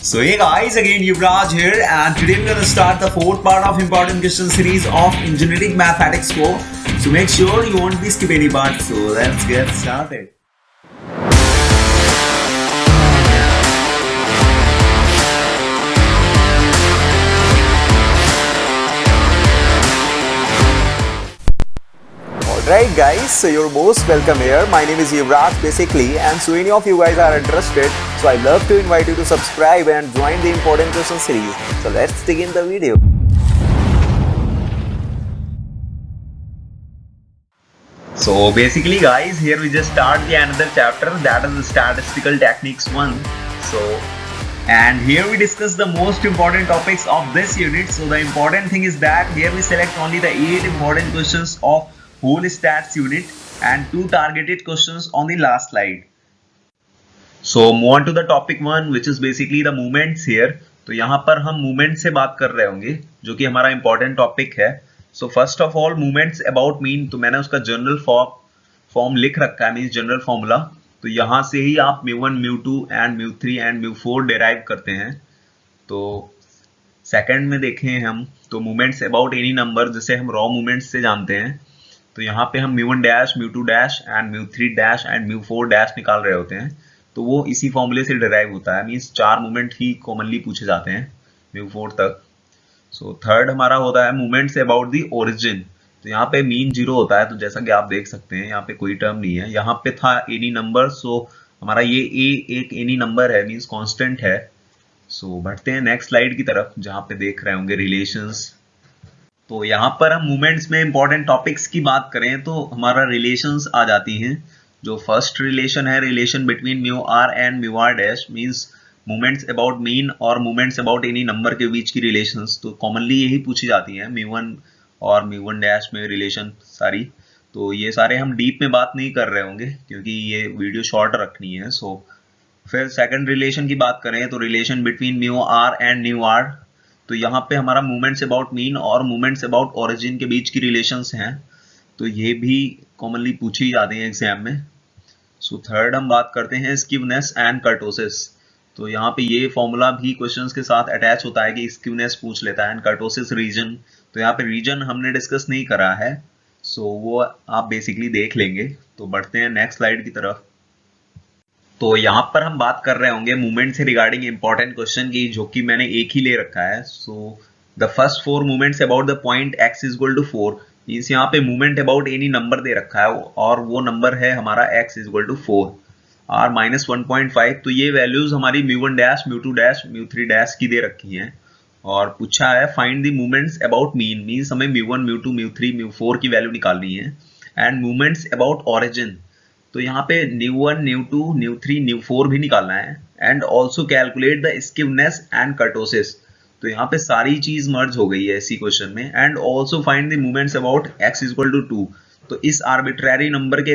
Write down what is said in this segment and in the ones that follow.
So hey guys, again Yuvraj here, and today we're gonna start the fourth part of important question series of Engineering Mathematics 4. So make sure you won't be skip any part. So let's get started. Alright guys, so you're most welcome here. My name is Yuvraj basically, and so any of you guys are interested, so I'd love to invite you to subscribe and join the important question series. So let's begin the video. So basically guys, here we just start the another chapter, that is the Statistical Techniques 1. And here we discuss the most important topics of this unit. So the important thing is that here we select only the 8 important questions of whole stats unit and 2 targeted questions on the last slide. So move on to the topic 1, which is basically the movements here. तो यहाँ पर हम movement से बात कर रहे होंगे, जो कि हमारा important topic है. So first of all, movements about mean, तो मैंने उसका जनरल फॉर्म लिख रखा है, मीन्स जनरल फॉर्मूला. तो यहाँ से ही आप μ1, μ2 एंड μ3 एंड μ4 डिराइव करते हैं. तो सेकंड में देखें हम, तो मूवमेंट्स अबाउट एनी नंबर, जैसे हम रॉ मूवमेंट्स से जानते हैं, तो यहाँ पे हम μ1 dash, μ2 dash and μ3 dash and μ4 dash निकाल रहे होते हैं. तो वो इसी फॉर्मूले से डिराइव होता है, मीन्स 4 मूवमेंट ही कॉमनली पूछे जाते हैं μ4 तक. सो थर्ड हमारा होता है मूवमेंट्स अबाउट दी ओरिजिन. तो यहाँ पे मीन 0 होता है, तो जैसा कि आप देख सकते हैं यहाँ पे कोई टर्म नहीं है. यहाँ पे था एनी नंबर, सो हमारा ये ए एक एनी नंबर है, मीन्स कांस्टेंट है. सो बढ़ते हैं नेक्स्ट स्लाइड की तरफ, जहाँ पे देख रहे होंगे रिलेशंस. तो यहाँ पर हम मूवमेंट्स में इंपॉर्टेंट टॉपिक्स की बात करें तो हमारा रिलेशंस आ जाती हैं. जो फर्स्ट रिलेशन है, relation between mu r and mu r dash, means movements about mean और मूवमेंट्स अबाउट एनी नंबर के बीच की रिलेशंस. तो कॉमनली यही पूछी जाती हैं, μ1 और μ1 डैश में रिलेशन सारी. तो ये सारे हम डीप में बात नहीं कर रहे होंगे क्योंकि ये वीडियो शॉर्ट रखनी है. सो फिर सेकंड रिलेशन की बात करें तो relation between mu r and mu r. तो यहाँ पे हमारा मूवमेंट्स अबाउट मीन और मूवमेंट्स अबाउट ओरिजिन के बीच की रिलेशंस हैं. तो ये भी कॉमनली पूछी जाती हैं एग्जाम में. सो थर्ड हम बात करते हैं स्क्यूनेस एंड कर्टोसिस. तो यहाँ पे ये फॉर्मूला भी क्वेश्चंस के साथ अटैच होता है कि स्क्यूनेस पूछ लेता है एंड कर्टोसिस रीजन. तो यहाँ पे रीजन हमने डिस्कस नहीं करा है, सो वो आप बेसिकली देख लेंगे. तो बढ़ते हैं नेक्स्ट स्लाइड की तरफ. तो यहाँ पर हम बात कर रहे होंगे मूवमेंट से रिगार्डिंग इंपॉर्टेंट क्वेश्चन की, जो कि मैंने एक ही ले रखा है. So the first 4 movements about the point x is equal to 4, means यहाँ पे मूवमेंट अबाउट एनी नंबर दे रखा है और वो नंबर है हमारा x is equal to 4 r minus 1.5. तो ये वैल्यूज हमारी μ1 डैश, μ2 डैश, μ3 डैश की दे रखी हैं और पूछा है find the movements about mean, means हमें μ1, μ2, μ3, μ4 की वैल्यू निकालनी है. एंड मूवमेंट्स अबाउट ओरिजिन, तो यहाँ पे μ1, μ2, μ3, μ4 भी निकालना है. And also calculate the skewness and kurtosis. तो यहाँ पे सारी चीज मर्ज हो गई है इसी क्वेश्चन में. And also find the movements about x is equal to 2. तो इस आर्बिट्ररी नंबर के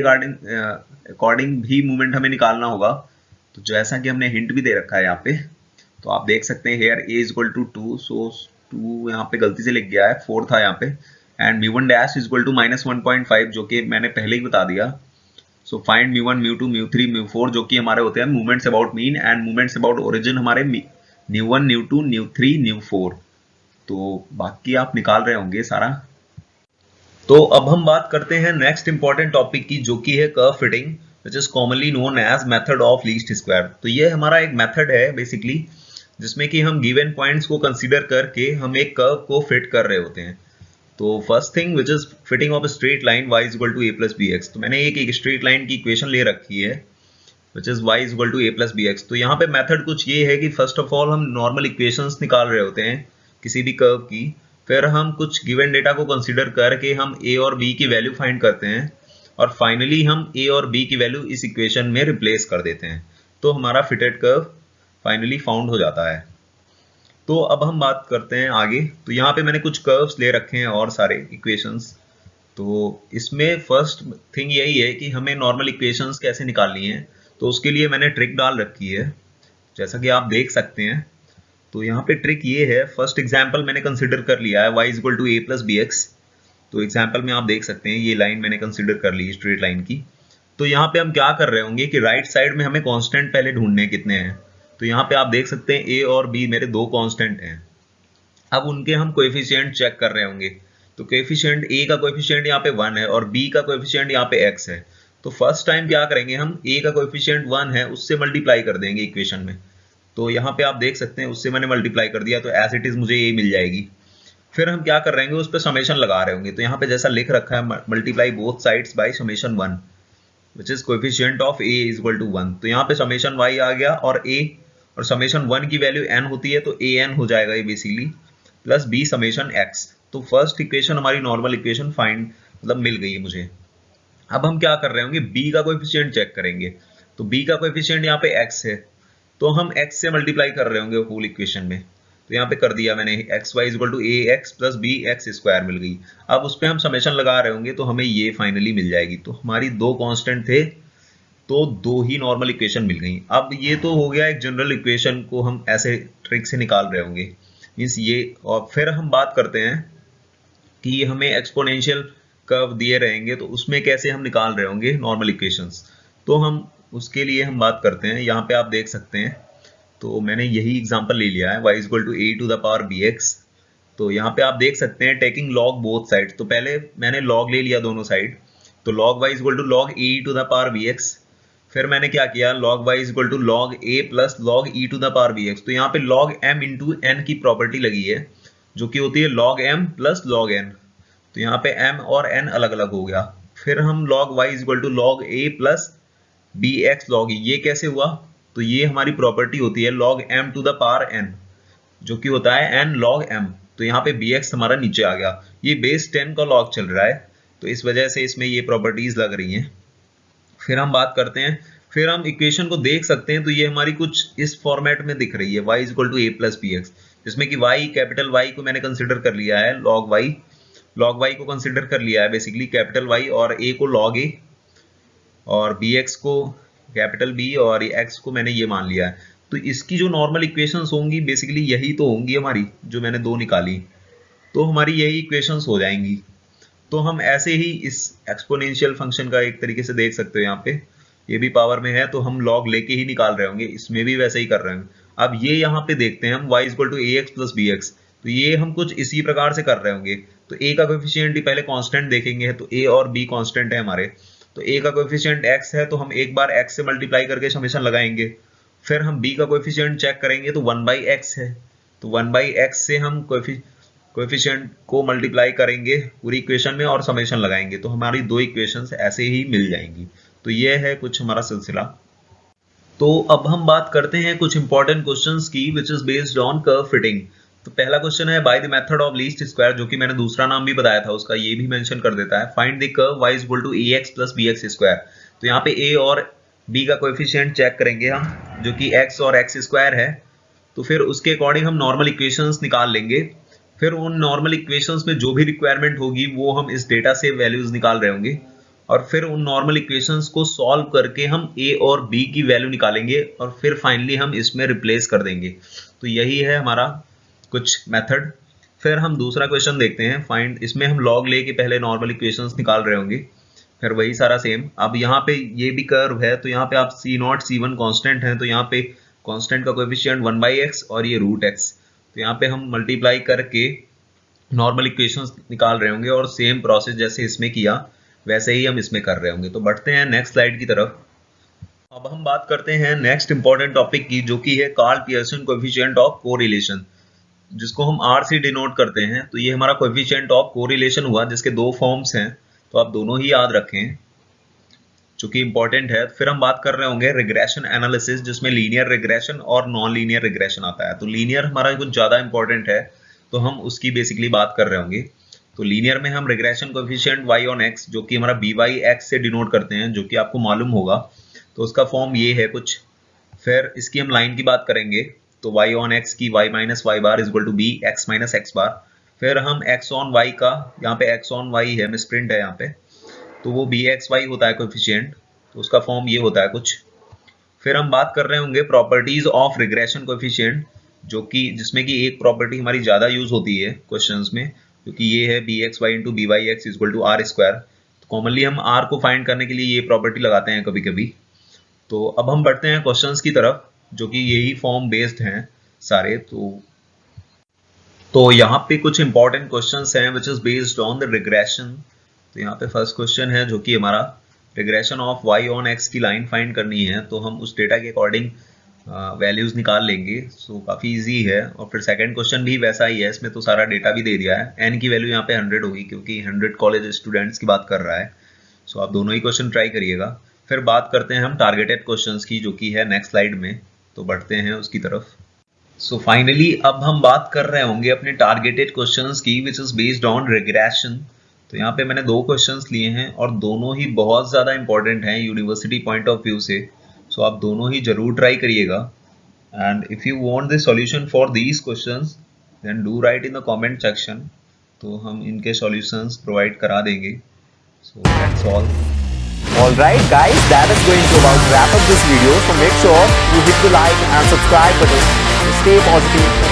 अकॉर्डिंग भी मूवमेंट हमें निकालना होगा. तो जैसा कि हमने हिंट भी दे रखा है यहाँ पे, तो आप देख सकते हैं here a is equal to 2. So 2 यहाँ पे गलती से लिख गया है, 4 था यहाँ पे. And μ1 dash is equal to minus 1.5, जो कि मैंने पहले ही बता दिया. सो फाइंड μ1, μ2, μ3, μ4, जो कि हमारे होते हैं movements about mean and movements about origin हमारे μ1, μ2, μ3, μ4. तो बाकी आप निकाल रहे होंगे सारा. तो अब हम बात करते हैं नेक्स्ट इंपॉर्टेंट टॉपिक की, जो कि है curve fitting, which is commonly known as method of least square. तो ये हमारा एक मेथड है बेसिकली, जिसमें कि हम गिवन पॉइंट्स को कंसीडर करके हम एक कर्व को फिट कर रहे होते हैं. तो first thing which is fitting of straight line y is equal to a plus bx. तो मैंने एक स्ट्रेट लाइन की इक्वेशन ले रखी है which is y is equal to a plus bx. तो यहाँ पे मेथड कुछ ये है कि फर्स्ट ऑफ ऑल हम नॉर्मल इक्वेशंस निकाल रहे होते हैं किसी भी कर्व की. फिर हम कुछ गिवन डेटा को कंसीडर करके हम a और b की वैल्यू फाइंड करते हैं और फाइनली हम a और b की वैल्यू इस इक्वेशन में रिप्लेस कर देते हैं. तो हमारा फिटेड कर्व फाइनली फाउंड हो जाता है. तो अब हम बात करते हैं आगे. तो यहाँ पे मैंने कुछ कर्व्स ले रखे हैं और सारे इक्वेशंस. तो इसमें फर्स्ट थिंग यही है कि हमें नॉर्मल इक्वेशंस कैसे निकालनी है. तो उसके लिए मैंने ट्रिक डाल रखी है, जैसा कि आप देख सकते हैं. तो यहाँ पे ट्रिक ये है, फर्स्ट एग्जाम्पल मैंने कंसिडर कर लिया है y is equal to a plus bx. तो एग्जाम्पल में आप देख सकते हैं ये लाइन मैंने कंसिडर कर ली स्ट्रेट लाइन की. तो यहाँ पे हम क्या कर रहे होंगे कि राइट साइड में हमें कांस्टेंट पहले ढूंढने कितने हैं. तो यहाँ पे आप देख सकते हैं a और b मेरे दो कांस्टेंट हैं। अब उनके हम कोएफिशिएंट चेक कर रहे होंगे। तो कोएफिशिएंट a का कोएफिशिएंट यहाँ पे 1 है और b का कोएफिशिएंट यहाँ पे x है। तो फर्स्ट टाइम क्या करेंगे, हम a का कोएफिशिएंट 1 है उससे मल्टीप्लाई कर देंगे इक्वेशन में। तो यहाँ पे आप देख सकते हैं उससे मैंने मल्टीप्लाई कर दिया, तो एज इट इज मुझे ये मिल जाएगी। फिर हम क्या कर रहे होंगे, उस पर समेशन लगा रहे होंगे। तो यहाँ पे जैसा लिख रखा है multiply both sides by summation 1 which is coefficient of a is equal to 1। तो यहाँ पे समेशन y आ गया और a और समेशन 1 की वैल्यू n होती है तो an हो जाएगा ये basically, plus b summation x। तो फर्स्ट इक्वेशन हमारी नॉर्मल इक्वेशन फाइंड मतलब मिल गई है मुझे। अब हम क्या कर रहे होंगे, b का कोएफिशिएंट चेक करेंगे। तो b का कोएफिशिएंट यहाँ पे x है, तो हम x से मल्टीप्लाई कर रहे होंगे होल इक्वेशन में। तो यहाँ पे कर दिया मैंने, x y equal to a x plus b x square मिल गई। अब उस पर हम समेशन लगा रहे होंगे तो हमें ये फाइनली मिल जाएगी। तो हमारी दो कांस्टेंट थे तो दो ही नॉर्मल इक्वेशन मिल गई। अब ये तो हो गया एक जनरल इक्वेशन को हम ऐसे ट्रिक से निकाल रहे होंगे, मीन्स ये। और फिर हम बात करते हैं कि हमें एक्सपोनेंशियल कर्व दिए रहेंगे तो उसमें कैसे हम निकाल रहे होंगे नॉर्मल इक्वेशंस। तो हम उसके लिए हम बात करते हैं। यहाँ पे आप देख सकते हैं, तो मैंने यही एग्जांपल ले लिया है y equal to a to the power bx। तो यहाँ पे आप देख सकते हैं टेकिंग log बोथ साइड। तो पहले मैंने log ले लिया दोनों साइड, तो log y equal to log e to the power bx। फिर मैंने क्या किया, log y equal to log a plus log e to the power bx। तो यहाँ पे log m इंटू n की प्रॉपर्टी लगी है जो कि होती है log m plus log n। तो यहाँ पे m और n अलग अलग हो गया। फिर हम log y equal to log a plus bx log e, ये कैसे हुआ, तो ये हमारी प्रॉपर्टी होती है log m to the power n जो कि होता है n log m। तो यहाँ पे bx हमारा नीचे आ गया, ये बेस 10 का log चल रहा है तो इस वजह से इसमें ये प्रॉपर्टीज लग रही हैं। फिर हम बात करते हैं, फिर हम इक्वेशन को देख सकते हैं तो ये हमारी कुछ इस फॉर्मेट में दिख रही है y equal to a plus bx, जिसमें कि y कैपिटल Y को मैंने कंसिडर कर लिया है, log y को कंसिडर कर लिया है बेसिकली कैपिटल Y, और a को log a और bx को कैपिटल B और x को मैंने ये मान लिया है। तो इसकी जो नॉर्मल इक्वेशंस होंगी बेसिकली यही तो होंगी हमारी, जो मैंने दो निकाली, तो हमारी यही इक्वेशंस हो जाएंगी। तो हम ऐसे ही इस एक्सपोनेंशियल फंक्शन का एक तरीके से देख सकते हो, यहाँ पे ये भी पावर में है तो हम लॉग लेके ही निकाल रहे होंगे, इसमें भी वैसे ही कर रहे होंगे। अब ये यहाँ पे देखते हैं हम y equal to a x plus b x, तो ये हम कुछ इसी प्रकार से कर रहे होंगे। तो a का कोएफिशिएंट ही पहले कांस्टेंट देखेंगे, तो a और b कांस्टेंट है हमारे, तो a का कोएफिशिएंट x है तो हम एक बार x से मल्टीप्लाई करके समेशन लगाएंगे। फिर हम b का कोएफिशिएंट चेक करेंगे तो 1/x है, तो 1/x से हम कोएफिशिएंट को मल्टीप्लाई करेंगे पूरी इक्वेशन में और समेशन लगाएंगे, तो हमारी दो इक्वेशंस ऐसे ही मिल जाएंगी। तो ये है कुछ हमारा सिलसिला। तो अब हम बात करते हैं कुछ इंपॉर्टेंट क्वेश्चंस की which is based on curve fitting. तो पहला क्वेश्चन है by the method of least square, जो कि मैंने दूसरा नाम भी बताया था उसका, ये भी मेंशन कर देता है। Find the curve y equal to ax plus bx square. तो यहाँ पे a और b का कोएफिशिएंट चेक करेंगे हम, जो कि x और x स्क्वायर है। तो फिर उसके अकॉर्डिंग हम नॉर्मल इक्वेशंस निकाल लेंगे। फिर उन नॉर्मल इक्वेशंस में जो भी रिक्वायरमेंट होगी वो हम इस डेटा से वैल्यूज निकाल रहे होंगे, और फिर उन नॉर्मल इक्वेशंस को सॉल्व करके हम a और b की वैल्यू निकालेंगे और फिर फाइनली हम इसमें रिप्लेस कर देंगे। तो यही है हमारा कुछ मेथड। फिर हम दूसरा क्वेश्चन देखते हैं फाइंड, इसमें हम लॉग लेके पहले नॉर्मल इक्वेशंस निकाल रहे होंगे, फिर वही सारा सेम। अब यहाँ पे ये भी कर्व है तो यहाँ पे आप c0 c1 कांस्टेंट है, तो यहाँ पे कांस्टेंट का कोएफिशिएंट 1/x और ये √x, तो यहाँ पे हम मल्टीप्लाई करके नॉर्मल इक्वेशंस निकाल रहे होंगे और सेम प्रोसेस जैसे इसमें किया वैसे ही हम इसमें कर रहे होंगे। तो बढ़ते हैं नेक्स्ट स्लाइड की तरफ। अब हम बात करते हैं नेक्स्ट इंपॉर्टेंट टॉपिक की, जो कि है Karl Pearson coefficient of correlation, जिसको हम R से डिनोट करते हैं। तो ये हमारा कोएफिशिएंट ऑफ कोरिलेशन हुआ, जिसके दो फॉर्म्स हैं, तो आप दोनों ही याद रखें जो कि इंपॉर्टेंट है। फिर हम बात कर रहे होंगे रिग्रेशन एनालिसिस, जिसमें लीनियर रिग्रेशन और नॉन लीनियर रिग्रेशन आता है। तो लीनियर हमारा कुछ ज्यादा इंपॉर्टेंट है तो हम उसकी बेसिकली बात कर रहे होंगे। तो लीनियर में हम regression coefficient y on x, जो कि हमारा by(x) से डिनोट करते हैं, जो कि आपको मालूम होगा, तो उसका फॉर्म ये है कुछ। फिर इसकी हम लाइन की बात करेंगे, तो y ऑन x की y minus y bar equal to b x minus x bar. फिर हम x ऑन y का, यहाँ पे x ऑन y है, मिसप्रिंट है यहाँ पे, तो वो bxy होता है कोएफिशिएंट, तो उसका फॉर्म ये होता है कुछ। फिर हम बात कर रहे होंगे प्रॉपर्टीज ऑफ रिग्रेशन कोएफिशिएंट, जो कि जिसमें कि एक प्रॉपर्टी हमारी ज्यादा यूज होती है क्वेश्चंस में, क्योंकि ये है bxy into byx equal to r square. तो कॉमनली हम r को फाइंड करने के लिए ये प्रॉपर्टी लगाते हैं कभी कभी। तो अब हम बढ़ते हैं क्वेश्चंस की तरफ। जो कि यही फॉर्म बेस्ड हैं सारे। तो यहाँ पे कुछ इंपॉर्टेंट क्वेश्चंस हैं which is based on the regression. तो यहाँ पे फर्स्ट क्वेश्चन है जो कि हमारा regression of y on x की लाइन फाइंड करनी है, तो हम उस डेटा के अकॉर्डिंग वैल्यूज निकाल लेंगे। सो काफ़ी इजी है। और फिर सेकंड क्वेश्चन भी वैसा ही है, इसमें तो सारा डेटा भी दे दिया है। n की वैल्यू यहाँ पे 100 होगी क्योंकि 100 कॉलेज स्टूडेंट्स की बात कर रहा है। सो आप दोनों ही क्वेश्चन ट्राई करिएगा। फिर बात करते हैं हम टारगेटेड क्वेश्चंस की, जो कि है नेक्स्ट स्लाइड में। तो बढ़ते हैं उसकी तरफ। सो फाइनली अब हम बात कर रहे होंगे अपने टारगेटेड क्वेश्चंस की which is based on regression. तो यहाँ पे मैंने 2 क्वेश्चंस लिए हैं और दोनों ही बहुत ज़्यादा इंपॉर्टेंट हैं यूनिवर्सिटी पॉइंट ऑफ व्यू से। सो आप दोनों ही जरूर ट्राई करिएगा। And if you want the solution for these questions then do write in the comment section. तो हम इनके सॉल्यूशंस प्रोवाइड करा देंगे। So that's all. Alright guys, that is going to about wrap up this video. So make sure you hit the like and subscribe button to stay positive